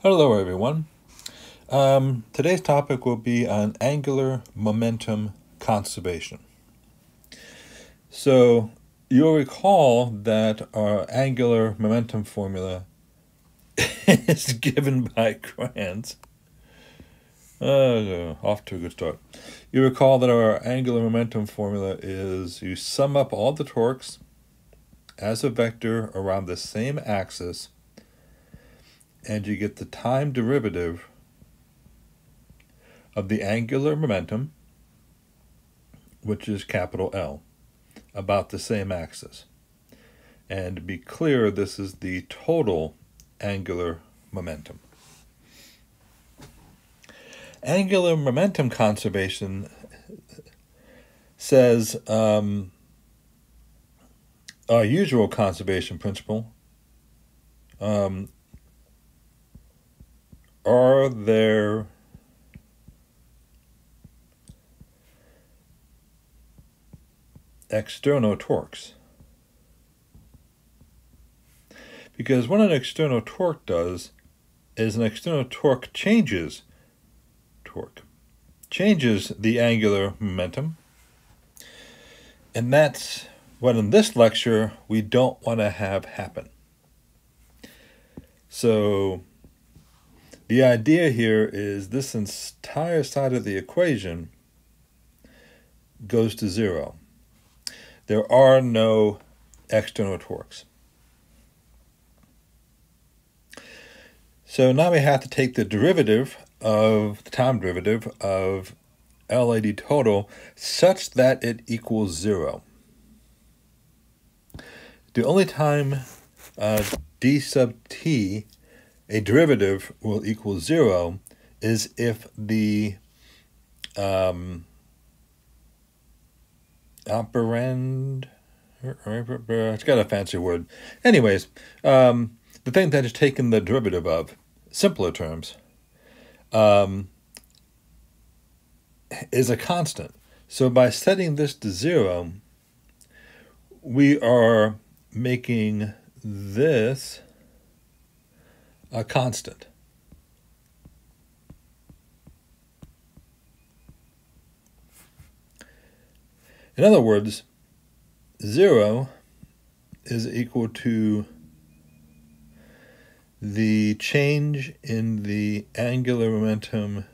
Hello everyone. Today's topic will be on angular momentum conservation. So you'll recall that our angular momentum formula is given by Grant. Off to a good start. You recall that our angular momentum formula is you sum up all the torques as a vector around the same axis and you get the time derivative of the angular momentum, which is capital L, about the same axis. And to be clear, this is the total angular momentum. Angular momentum conservation says our usual conservation principle, are there external torques? Because what an external torque does is an external torque changes the angular momentum. And that's what in this lecture we don't want to have happen. So the idea here is this entire side of the equation goes to zero. There are no external torques. So now we have to take the derivative of the time derivative of LAD total such that it equals zero. The only time d sub t, a derivative, will equal zero is if the operand, it's got a fancy word. Anyways, the thing that is taken the derivative of, simpler terms, is a constant. So by setting this to zero, we are making this a constant. In other words, zero is equal to the change in the angular momentum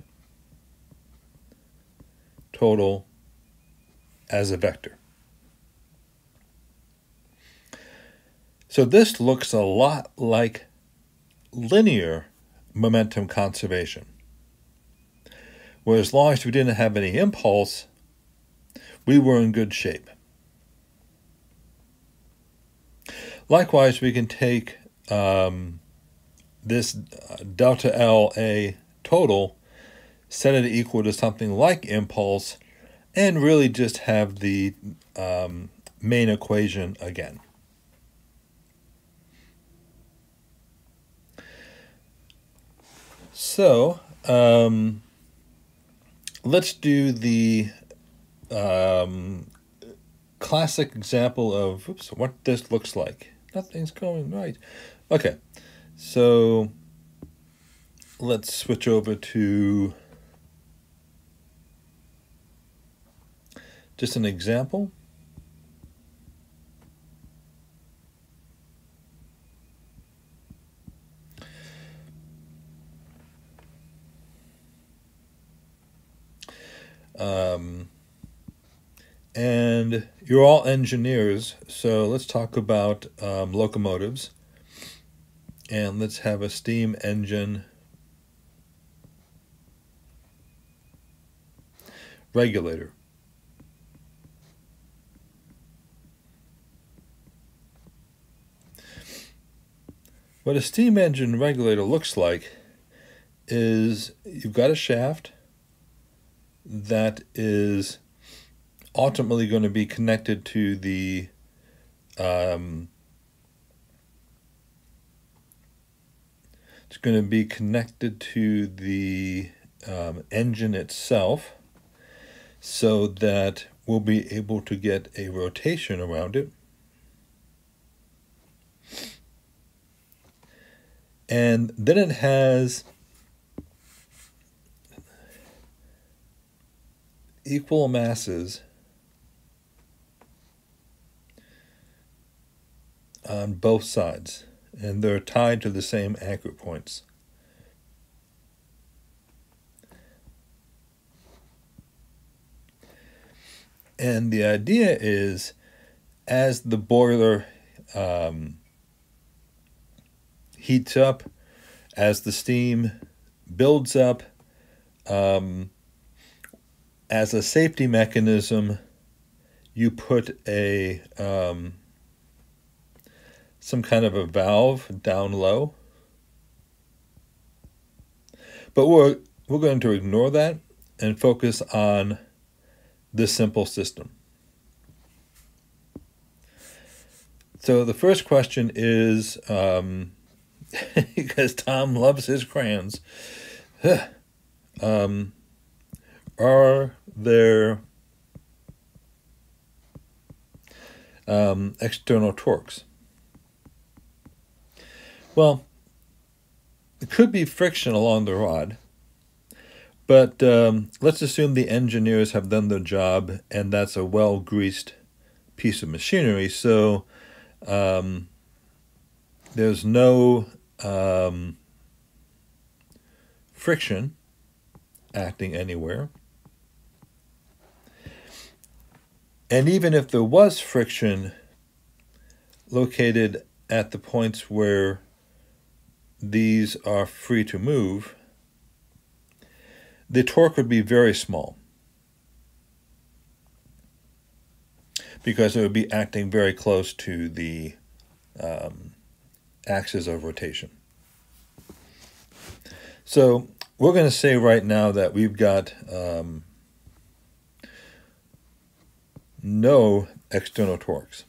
total as a vector. So this looks a lot like linear momentum conservation, where as long as we didn't have any impulse, we were in good shape. Likewise, we can take this delta LA total, set it equal to something like impulse, and really just have the main equation again. So let's do the classic example of what this looks like. Nothing's going right. Okay, so let's switch over to just an example. And you're all engineers, so let's talk about locomotives. And let's have a steam engine regulator. What a steam engine regulator looks like is you've got a shaft that is ultimately going to be connected to the engine itself, so that we'll be able to get a rotation around it. And then it has equal masses on both sides, and they're tied to the same anchor points. And the idea is, as the boiler heats up, as the steam builds up, as a safety mechanism, you put a some kind of a valve down low. But we're going to ignore that and focus on this simple system. So the first question is, because Tom loves his crayons, are there external torques? Well, it could be friction along the rod, but let's assume the engineers have done their job and that's a well-greased piece of machinery, so there's no friction acting anywhere. And even if there was friction located at the points where these are free to move, the torque would be very small because it would be acting very close to the axis of rotation. So we're going to say right now that we've got no external torques.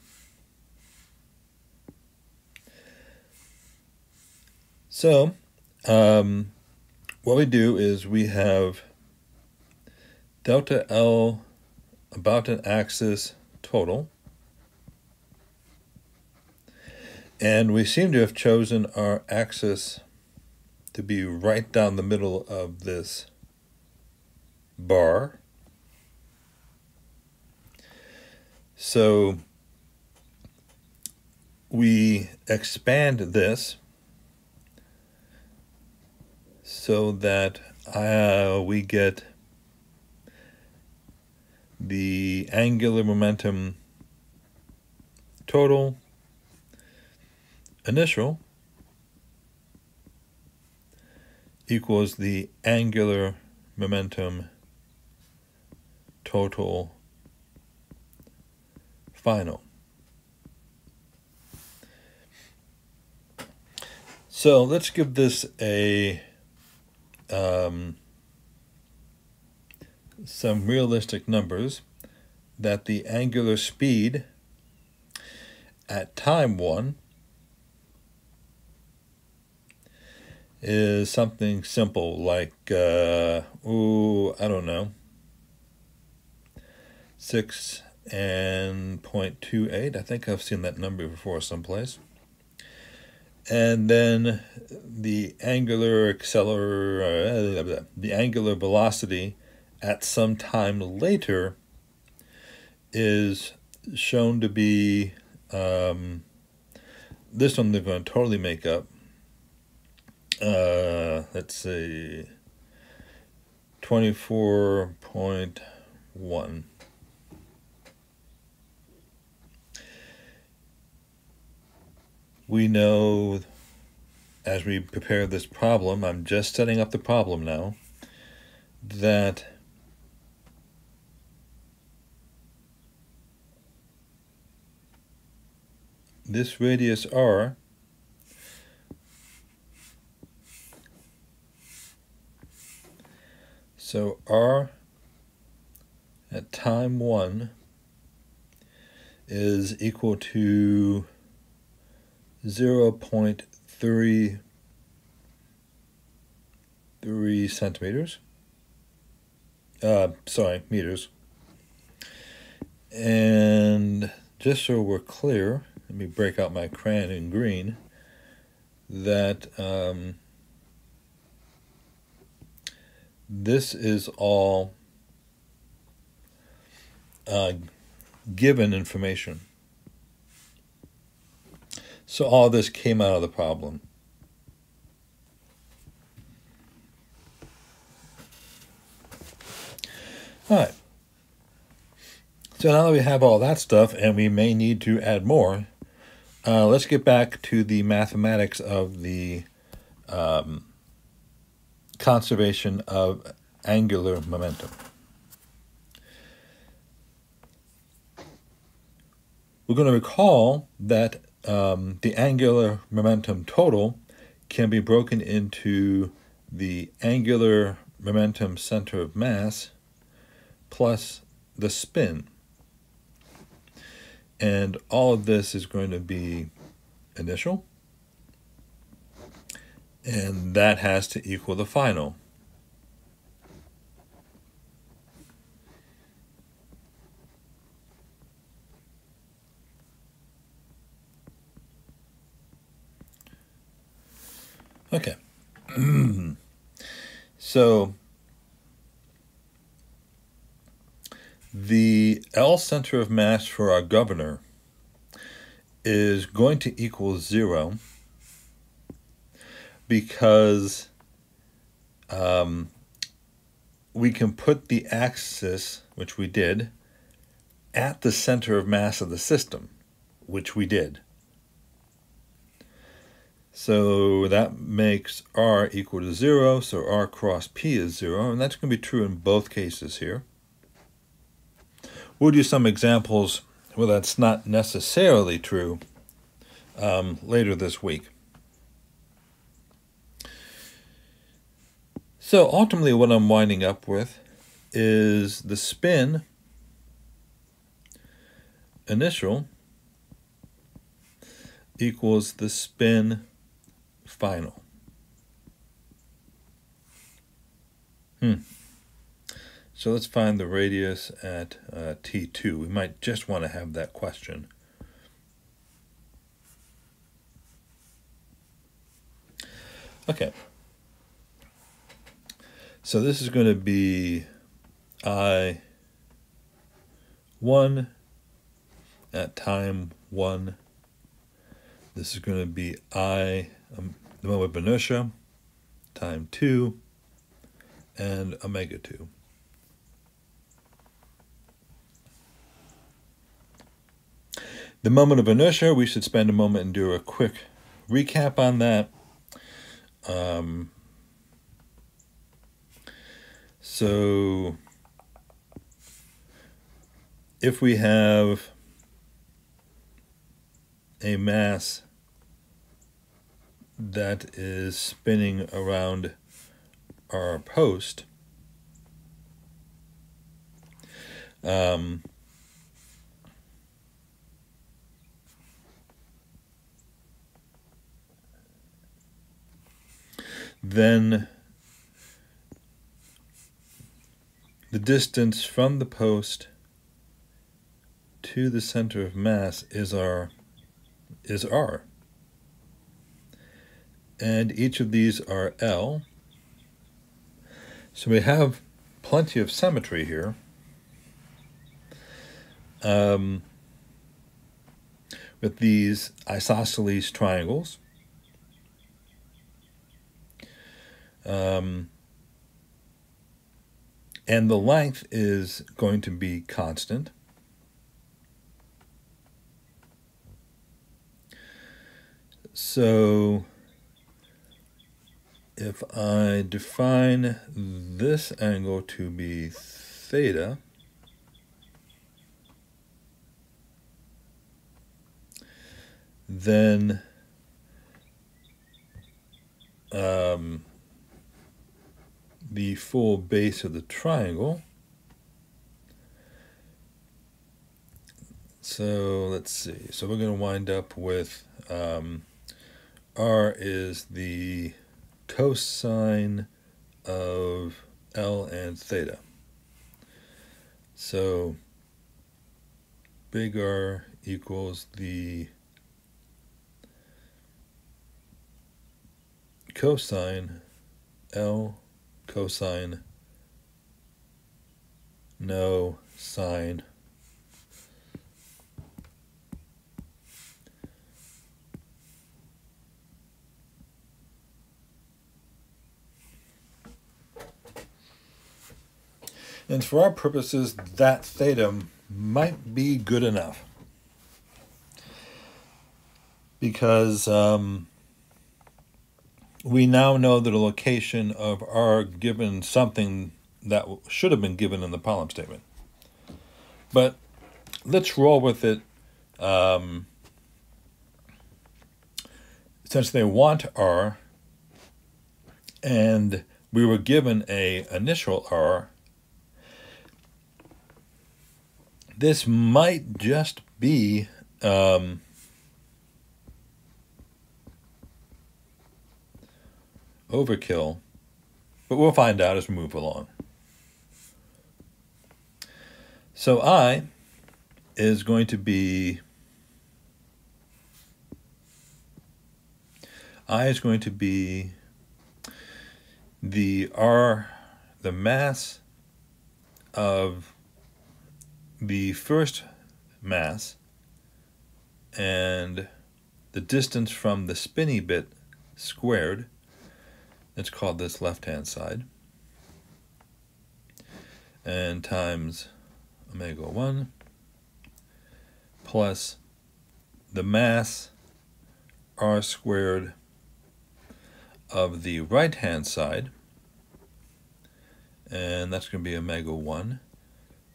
So what we do is we have delta L about an axis total, and we seem to have chosen our axis to be right down the middle of this bar. So we expand this so that we get the angular momentum total initial equals the angular momentum total final. So let's give this a some realistic numbers, that the angular speed at time 1 is something simple like, I don't know, 6.28. I think I've seen that number before someplace. And then the angular the angular velocity at some time later is shown to be, this one they're going to totally make up. Let's see, 24.1. We know, as we prepare this problem, I'm just setting up the problem now, that this radius r so r at time 1 is equal to 0.33 centimeters. Meters. And just so we're clear, let me break out my crayon in green. that this is all given information. So all this came out of the problem. All right. So now that we have all that stuff, and we may need to add more, let's get back to the mathematics of the conservation of angular momentum. We're going to recall that the angular momentum total can be broken into the angular momentum center of mass plus the spin. And all of this is going to be initial, and that has to equal the final. Okay. So the L center of mass for our governor is going to equal 0 because we can put the axis, which we did, at the center of mass of the system, which we did. So that makes R equal to 0, so R cross P is 0, and that's going to be true in both cases here. We'll do some examples where that's not necessarily true later this week. So ultimately what I'm winding up with is the spin initial equals the spin final. So let's find the radius at T2. We might just want to have that question. Okay. So this is going to be I1 at time 1. This is going to be I, the moment of inertia, time 2, and omega 2. The moment of inertia, we should spend a moment and do a quick recap on that. So if we have a mass that is spinning around our post, then the distance from the post to the center of mass is R. And each of these are L. So we have plenty of symmetry here. With these isosceles triangles. And the length is going to be constant. So if I define this angle to be theta, then the full base of the triangle. So let's see. So we're going to wind up with R is the cosine of L and theta. So big R equals the cosine L cosine no sine and for our purposes that theta might be good enough because we now know that a location of R given something that should have been given in the problem statement. But let's roll with it. Since they want R, and we were given a initial R, this might just be overkill, but we'll find out as we move along. So I is going to be the mass of the first mass and the distance from the spinny bit squared. Let's call this left-hand side. And times omega 1 plus the mass r squared of the right-hand side. And that's going to be omega 1.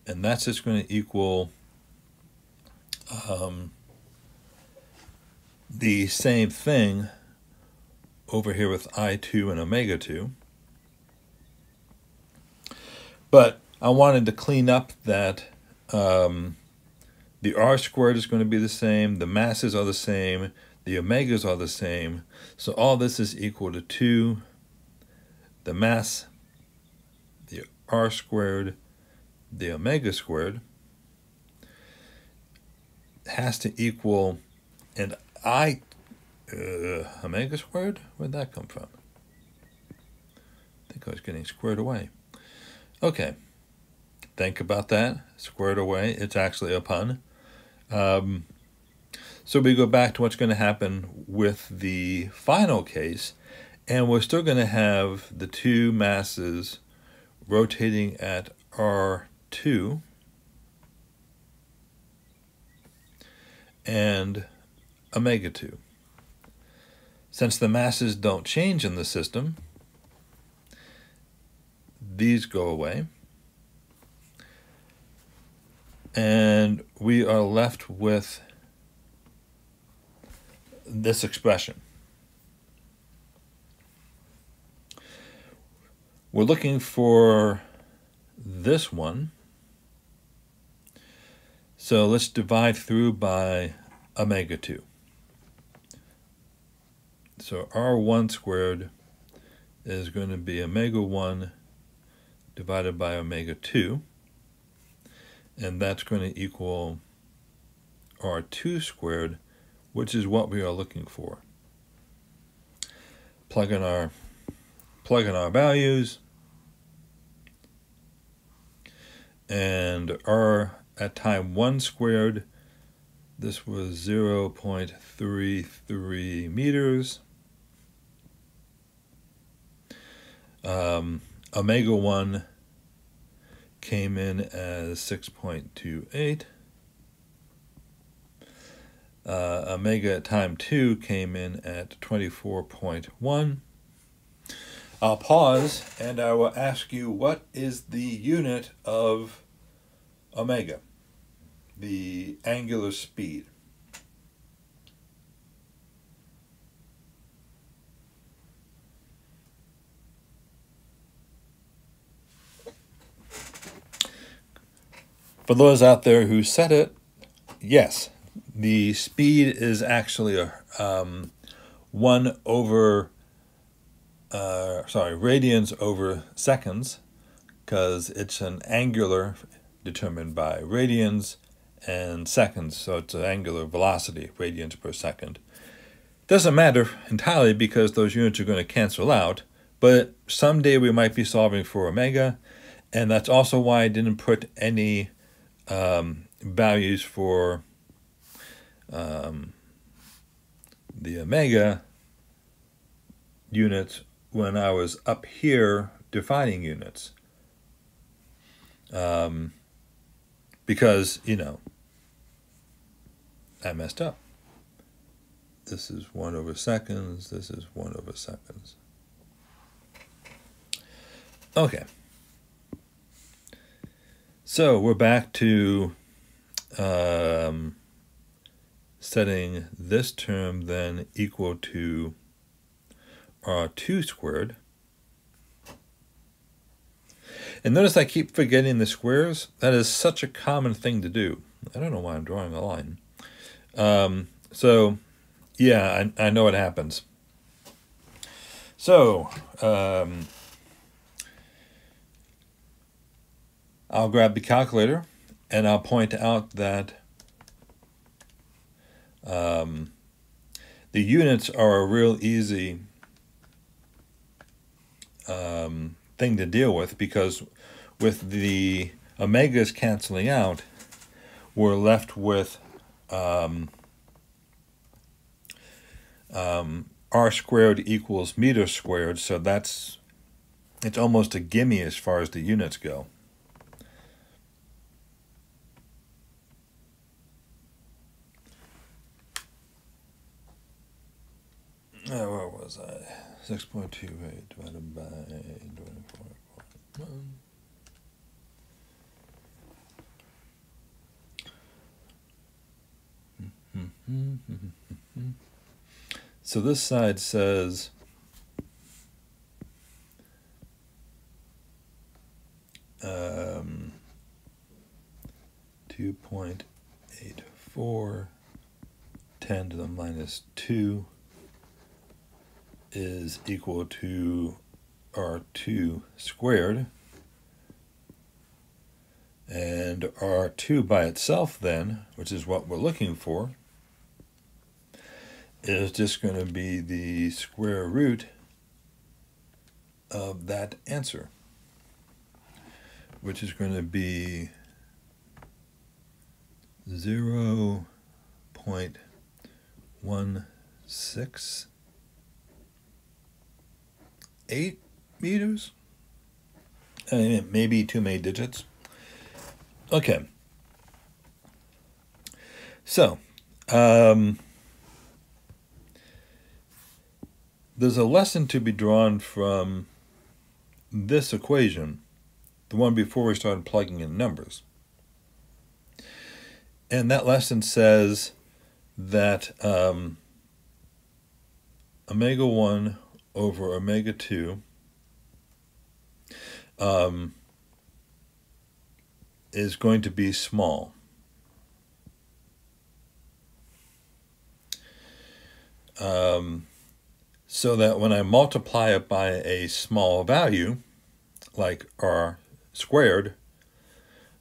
And that's just going to equal the same thing over here with I2 and omega 2. But I wanted to clean up that the r squared is going to be the same, the masses are the same, the omegas are the same. So all this is equal to 2, the mass, the r squared, the omega squared, has to equal, and omega squared? Where'd that come from? I think I was getting squared away. Okay, think about that. Squared away, it's actually a pun. So we go back to what's going to happen with the final case, and we're still going to have the two masses rotating at R2 and omega 2. Since the masses don't change in the system, these go away. And we are left with this expression. We're looking for this one. So let's divide through by omega 2. So R1 squared is going to be omega 1 divided by omega 2. And that's going to equal R2 squared, which is what we are looking for. Plug in our values. And R at time 1 squared, this was 0.33 meters. Omega 1 came in as 6.28. Omega at time 2 came in at 24.1. I'll pause and I will ask you, what is the unit of omega, the angular speed? For those out there who said it, yes, the speed is actually radians over seconds, because it's an angular determined by radians and seconds, so it's an angular velocity, radians per second. Doesn't matter entirely because those units are going to cancel out, but someday we might be solving for omega, and that's also why I didn't put any values for the omega units when I was up here defining units. Because, I messed up. This is 1 over seconds. This is 1 over seconds. Okay. So we're back to setting this term then equal to R2 squared. And notice I keep forgetting the squares. That is such a common thing to do. I don't know why I'm drawing a line. So, yeah, I know what happens. So, I'll grab the calculator and I'll point out that the units are a real easy thing to deal with, because with the omegas canceling out, we're left with r squared equals meter squared, so it's almost a gimme as far as the units go. Where was I? 6.28 divided by 24.1. So this side says 2.84 10 to the minus 2 is equal to R2 squared. And R2 by itself then, which is what we're looking for, is just going to be the square root of that answer, which is going to be 0.168 meters. Maybe too many digits. Okay. So, there's a lesson to be drawn from this equation, the one before we started plugging in numbers. And that lesson says that omega 1 over omega 2 is going to be small. So that when I multiply it by a small value, like r squared,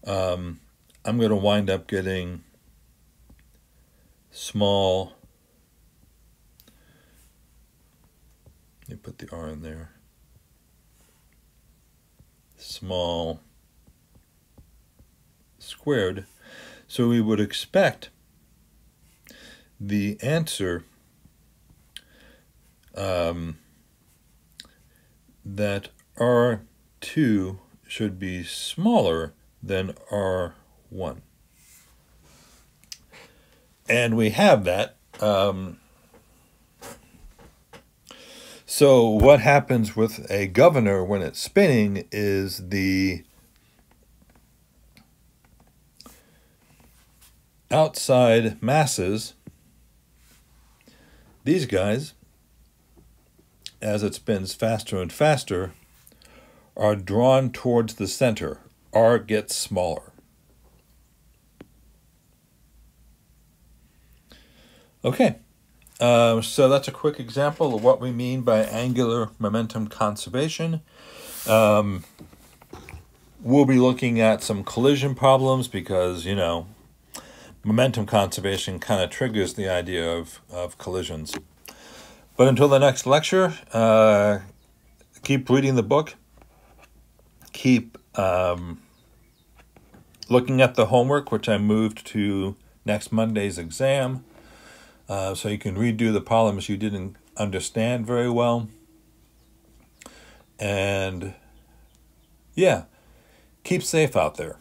I'm going to wind up getting small, let me put the r in there, small squared. So we would expect the answer that R2 should be smaller than R1. And we have that. So what happens with a governor when it's spinning is the outside masses, these guys, as it spins faster and faster, are drawn towards the center. R gets smaller. Okay, so that's a quick example of what we mean by angular momentum conservation. We'll be looking at some collision problems because, momentum conservation kind of triggers the idea of collisions. But until the next lecture, keep reading the book. Keep looking at the homework, which I moved to next Monday's exam, so you can redo the problems you didn't understand very well. And yeah, keep safe out there.